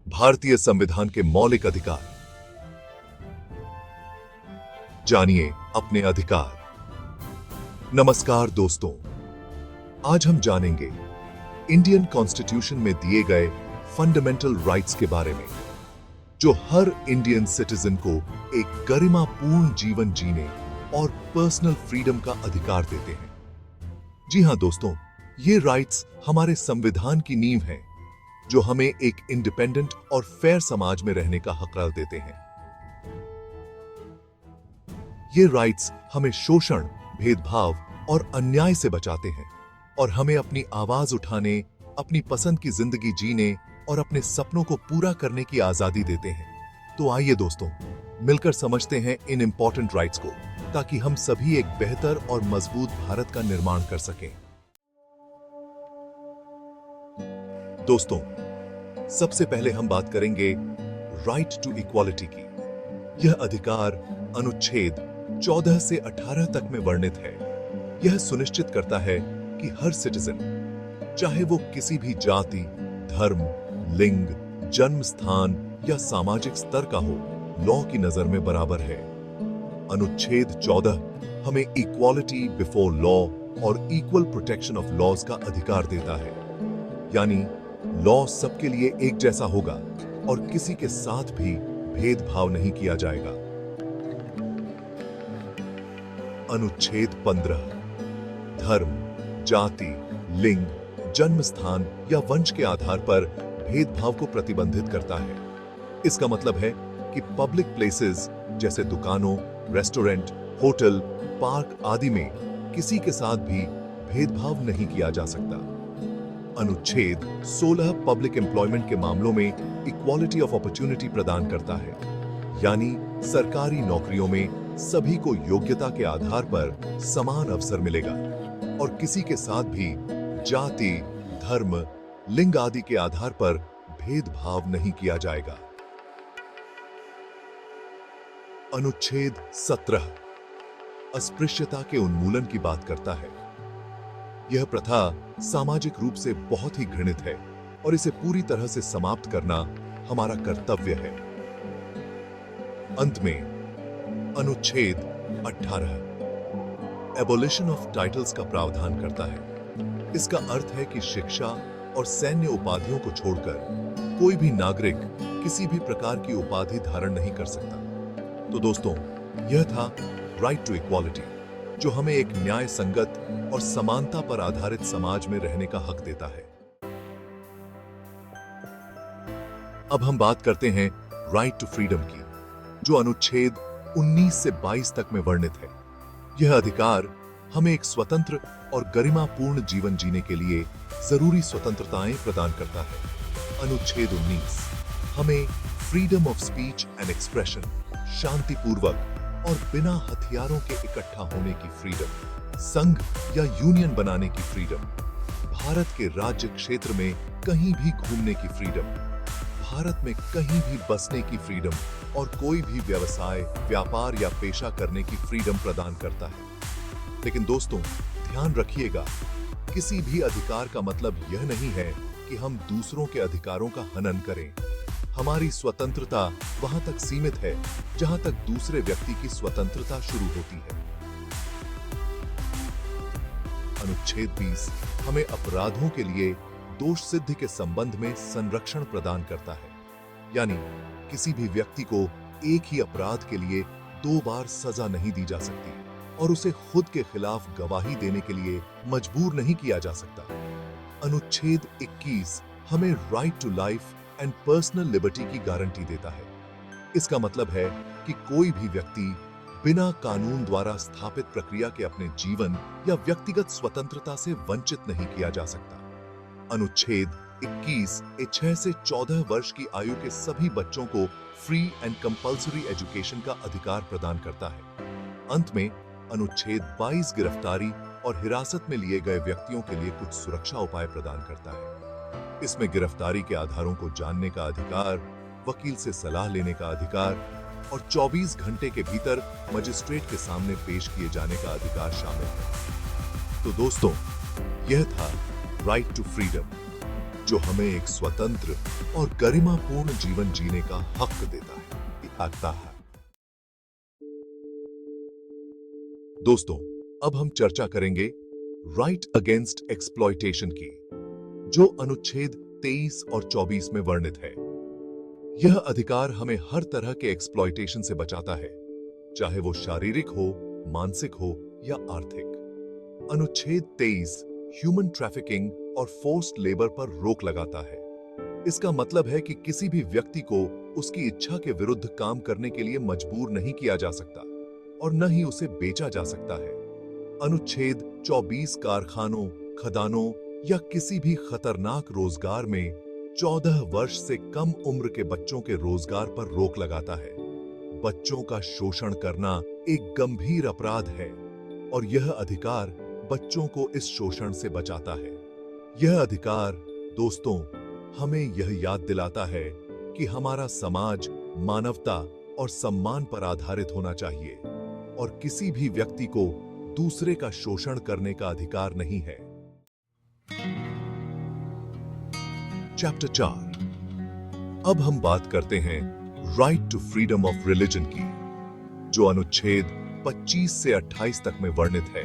भारतीय संविधान के मौलिक अधिकार। जानिए अपने अधिकार। नमस्कार दोस्तों, आज हम जानेंगे इंडियन कॉन्स्टिट्यूशन में दिए गए फंडामेंटल राइट्स के बारे में, जो हर इंडियन सिटीजन को एक गरिमापूर्ण जीवन जीने और पर्सनल फ्रीडम का अधिकार देते हैं। जी हां दोस्तों, ये राइट्स हमारे संविधान की नींव हैं, जो हमें एक इंडिपेंडेंट और फेयर समाज में रहने का हक देते हैं। ये राइट्स हमें शोषण, भेदभाव और अन्याय से बचाते हैं और हमें अपनी आवाज उठाने, अपनी पसंद की जिंदगी जीने और अपने सपनों को पूरा करने की आजादी देते हैं। तो आइए दोस्तों, मिलकर समझते हैं इन इंपॉर्टेंट राइट्स को, ताकि हम सभी एक बेहतर और मजबूत भारत का निर्माण कर सकें। दोस्तों, सबसे पहले हम बात करेंगे राइट टू इक्वालिटी की। यह अधिकार अनुच्छेद 14 से 18 तक में वर्णित है। यह सुनिश्चित करता है कि हर सिटीजन, चाहे वो किसी भी जाति, धर्म, लिंग, जन्म स्थान या सामाजिक स्तर का हो, लॉ की नजर में बराबर है। अनुच्छेद 14 हमें इक्वालिटी बिफोर लॉ और इक्वल प्रोटेक्शन ऑफ लॉज का अधिकार देता है, यानी लॉ सबके लिए एक जैसा होगा और किसी के साथ भी भेदभाव नहीं किया जाएगा। अनुच्छेद 15 धर्म, जाति, लिंग, जन्म स्थान या वंश के आधार पर भेदभाव को प्रतिबंधित करता है। इसका मतलब है कि पब्लिक प्लेसेस जैसे दुकानों, रेस्टोरेंट, होटल, पार्क आदि में किसी के साथ भी भेदभाव नहीं किया जा सकता। अनुच्छेद 16 पब्लिक एम्प्लॉयमेंट के मामलों में इक्वालिटी ऑफ अपॉर्चुनिटी प्रदान करता है, यानी सरकारी नौकरियों में सभी को योग्यता के आधार पर समान अवसर मिलेगा और किसी के साथ भी जाति, धर्म, लिंग आदि के आधार पर भेदभाव नहीं किया जाएगा। अनुच्छेद 17 अस्पृश्यता के उन्मूलन की बात करता है। यह प्रथा सामाजिक रूप से बहुत ही घृणित है और इसे पूरी तरह से समाप्त करना हमारा कर्तव्य है। अंत में अनुच्छेद 18 एबोलिशन ऑफ टाइटल्स का प्रावधान करता है। इसका अर्थ है कि शिक्षा और सैन्य उपाधियों को छोड़कर कोई भी नागरिक किसी भी प्रकार की उपाधि धारण नहीं कर सकता। तो दोस्तों, यह था राइट टू इक्वालिटी, जो हमें एक न्याय संगत और समानता पर आधारित समाज में रहने का हक देता है। अब हम बात करते हैं राइट टू फ्रीडम की, जो अनुच्छेद 19 से 22 तक में वर्णित है। यह अधिकार हमें एक स्वतंत्र और गरिमापूर्ण जीवन जीने के लिए जरूरी स्वतंत्रताएं प्रदान करता है। अनुच्छेद 19 हमें freedom of speech and expression, शांतिपूर्वक और बिना हथियारों के इकट्ठा होने की फ्रीडम, संघ या यूनियन बनाने की फ्रीडम, भारत के राज्य क्षेत्र में कहीं भी घूमने की फ्रीडम, भारत में कहीं भी बसने की फ्रीडम और कोई भी व्यवसाय, व्यापार या पेशा करने की फ्रीडम प्रदान करता है। लेकिन दोस्तों, ध्यान रखिएगा, किसी भी अधिकार का मतलब यह नहीं है कि हम दूसरों के अधिकारों का हनन करें। हमारी स्वतंत्रता वहां तक सीमित है जहां तक दूसरे व्यक्ति की स्वतंत्रता शुरू होती है। अनुच्छेद 20 हमें अपराधों के लिए दोष सिद्धि के संबंध में संरक्षण प्रदान करता है, यानी किसी भी व्यक्ति को एक ही अपराध के लिए 2 बार सजा नहीं दी जा सकती और उसे खुद के खिलाफ गवाही देने के लिए मजबूर नहीं किया जा सकता। अनुच्छेद 21 हमें right to life and personal liberty की गारंटी देता है। इसका मतलब है कि कोई भी व्यक्ति बिना कानून द्वारा स्थापित प्रक्रिया के अपने जीवन या व्यक्तिगत स्वतंत्रता से वंचित नहीं किया जा सकता। अनुच्छेद 21 6 से 14 वर्ष की आयु के सभी बच्चों को फ्री एंड कंपल्सरी एजुकेशन का अधिकार प्रदान करता है। अंत में अनुच्छेद 22 गिरफ्तारी और हिरासत में लिए गए व्यक्तियों के लिए कुछ सुरक्षा उपाय प्रदान करता है। इसमें गिरफ्तारी के आधारों को जानने का अधिकार, वकील से सलाह लेने का अधिकार और 24 घंटे के भीतर मजिस्ट्रेट के सामने पेश किए जाने का अधिकार शामिल है। तो दोस्तों, यह था राइट टू फ्रीडम, जो हमें एक स्वतंत्र और गरिमापूर्ण जीवन जीने का हक देता है। दोस्तों, अब हम चर्चा करेंगे राइट अगेंस्ट एक्सप्लॉयटेशन की, जो अनुच्छेद 23 और 24 में वर्णित है। यह अधिकार हमें हर तरह के एक्सप्लॉयटेशन से बचाता है, चाहे वो शारीरिक हो, मानसिक हो या आर्थिक। अनुच्छेद 23 ह्यूमन ट्रैफिकिंग और फोर्स्ड लेबर पर रोक लगाता है। इसका मतलब है कि किसी भी व्यक्ति को उसकी इच्छा के विरुद्ध काम करने के लिए मजबूर नहीं किया जा सकता और न ही उसे बेचा जा सकता है। अनुच्छेद 24 कारखानों, खदानों या किसी भी खतरनाक रोजगार में 14 वर्ष से कम उम्र के बच्चों के रोजगार पर रोक लगाता है। बच्चों का शोषण करना एक गंभीर अपराध है और यह अधिकार बच्चों को इस शोषण से बचाता है। यह अधिकार, दोस्तों, हमें यह याद दिलाता है कि हमारा समाज मानवता और सम्मान पर आधारित होना चाहिए और किसी भी व्यक्ति को दूसरे का शोषण करने का अधिकार नहीं है। चैप्टर 4। अब हम बात करते हैं right to freedom of religion की, जो अनुच्छेद 25 से 28 तक में वर्णित है।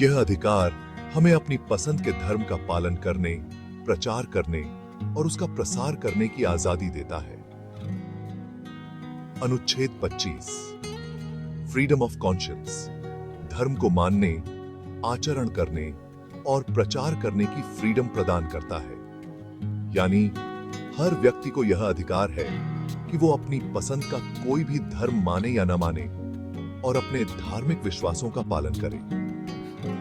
यह अधिकार हमें अपनी पसंद के धर्म का पालन करने, प्रचार करने और उसका प्रसार करने की आजादी देता है। अनुच्छेद 25 फ्रीडम ऑफ कॉन्शियंस, धर्म को मानने, आचरण करने और प्रचार करने की फ्रीडम प्रदान करता है। यानी हर व्यक्ति को यह अधिकार है कि वो अपनी पसंद का कोई भी धर्म माने या न माने और अपने धार्मिक विश्वासों का पालन करे।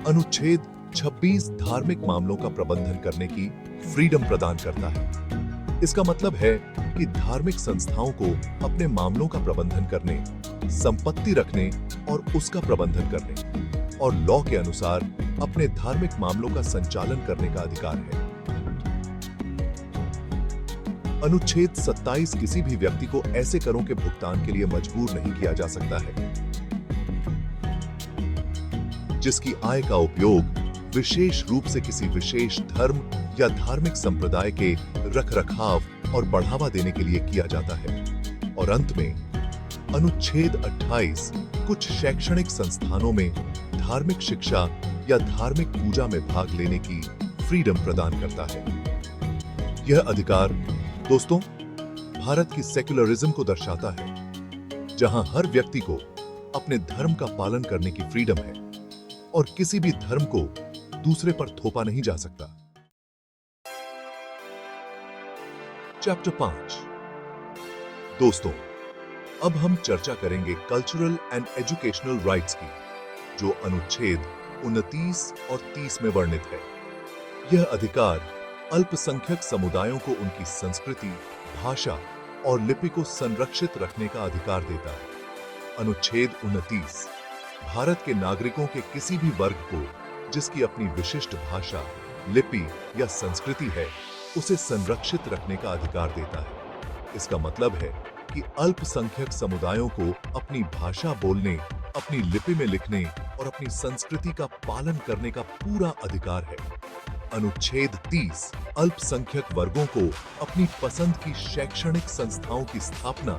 अनुच्छेद 26 धार्मिक मामलों का प्रबंधन करने की फ्रीडम प्रदान करता है। इसका मतलब है कि धार्मिक संस्थाओं को अपने मामलों का प्रबंधन करने, संपत्ति रखने और उसका प्रबंधन करने और लॉ के अनुसार अपने धार्मिक मामलों का संचालन करने का अधिकार है। अनुच्छेद 27 किसी भी व्यक्ति को ऐसे करों के भुगतान के लिए मजबूर नहीं किया जा सकता है जिसकी आय का उपयोग विशेष रूप से किसी विशेष धर्म या धार्मिक संप्रदाय के रखरखाव और बढ़ावा देने के लिए किया जाता है। और अंत में अनुच्छेद 28 कुछ शैक्षणिक संस्थानों में धार्मिक शिक्षा या धार्मिक पूजा में भाग लेने की फ्रीडम प्रदान करता है। यह अधिकार, दोस्तों, भारत की सेक्युलरिज्म को दर्शाता है, जहां हर व्यक्ति को अपने धर्म का पालन करने की फ्रीडम है और किसी भी धर्म को दूसरे पर थोपा नहीं जा सकता। चैप्टर 5। दोस्तों, अब हम चर्चा करेंगे कल्चरल एंड एजुकेशनल राइट्स की, जो अनुच्छेद 29 और 30 में वर्णित है। यह अधिकार अल्पसंख्यक समुदायों को उनकी संस्कृति, भाषा और लिपि को संरक्षित रखने का अधिकार देता है। अनुच्छेद 29 भारत के नागरिकों के किसी भी वर्ग को जिसकी अपनी विशिष्ट भाषा, लिपि या संस्कृति है, उसे संरक्षित रखने का अधिकार देता है। इसका मतलब है कि अल्पसंख्यक समुदायों को अपनी भाषा बोलने, अपनी लिपि में लिखने और अपनी संस्कृति का पालन करने का पूरा अधिकार है। अनुच्छेद 30 अल्पसंख्यक वर्गों को अपनी पसंद की शैक्षणिक संस्थाओं की स्थापना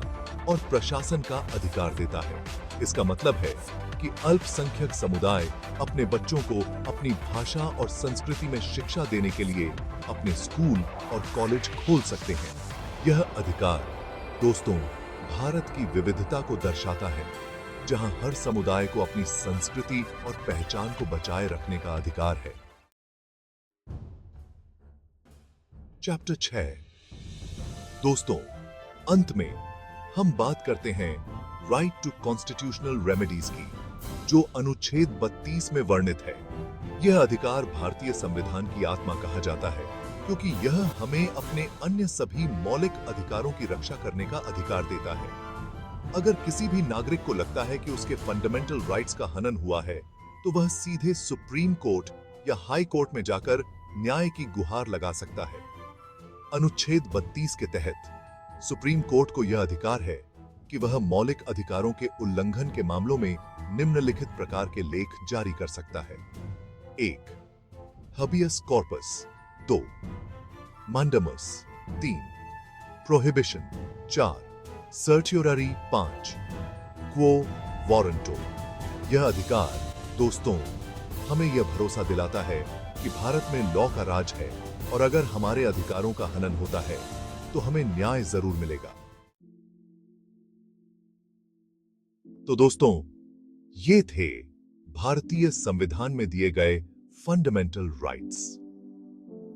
और प्रशासन का अधिकार देता है। इसका मतलब है कि अल्पसंख्यक समुदाय अपने बच्चों को अपनी भाषा और संस्कृति में शिक्षा देने के लिए अपने स्कूल और कॉलेज खोल सकते हैं। यह अधिकार, दोस्तों, भारत की विविधता को दर्शाता है, जहां हर समुदाय को अपनी संस्कृति और पहचान को बचाए रखने का अधिकार है। चैप्टर 6। दोस्तों, अंत में हम बात करते हैं राइट टू कॉन्स्टिट्यूशनल रेमेडीज की, जो अनुच्छेद 32 में वर्णित है। यह अधिकार भारतीय संविधान की आत्मा कहा जाता है, क्योंकि यह हमें अपने अन्य सभी मौलिक अधिकारों की रक्षा करने का अधिकार देता है। अगर किसी भी नागरिक को लगता है कि उसके फंडामेंटल राइट्स का हनन हुआ है, तो वह सीधे सुप्रीम कोर्ट या हाई कोर्ट में जाकर न्याय की गुहार लगा सकता है। अनुच्छेद 32 के तहत सुप्रीम कोर्ट को यह अधिकार है कि वह मौलिक अधिकारों के उल्लंघन के मामलों में निम्नलिखित प्रकार के लेख जारी कर सकता है। 1. हबियस कॉर्पस। 2. मांडमस 3, प्रोहिबिशन 4, सर्टियोररी 5, क्वो वारंटो। यह अधिकार दोस्तों हमें यह भरोसा दिलाता है कि भारत में लॉ का राज है और अगर हमारे अधिकारों का हनन होता है तो हमें न्याय जरूर मिलेगा। तो दोस्तों ये थे भारतीय संविधान में दिए गए फंडामेंटल राइट्स।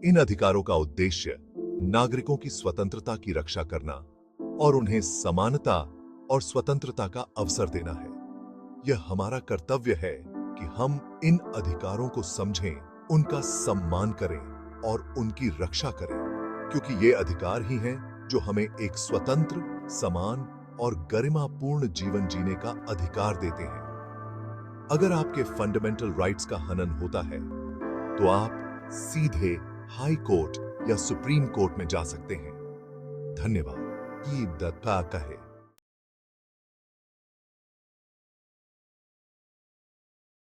इन अधिकारों का उद्देश्य नागरिकों की स्वतंत्रता की रक्षा करना और उन्हें समानता और स्वतंत्रता का अवसर देना है। यह हमारा कर्तव्य है कि हम इन अधिकारों को समझें, उनका सम्मान करें और उनकी रक्षा करें, क्योंकि ये अधिकार ही हैं जो हमें एक स्वतंत्र, समान और गरिमापूर्ण जीवन जीने का अधिकार देते हैं। अगर आपके फंडामेंटल राइट्स का हनन होता है तो आप सीधे हाई कोर्ट या सुप्रीम कोर्ट में जा सकते हैं। धन्यवाद। ईद कहे।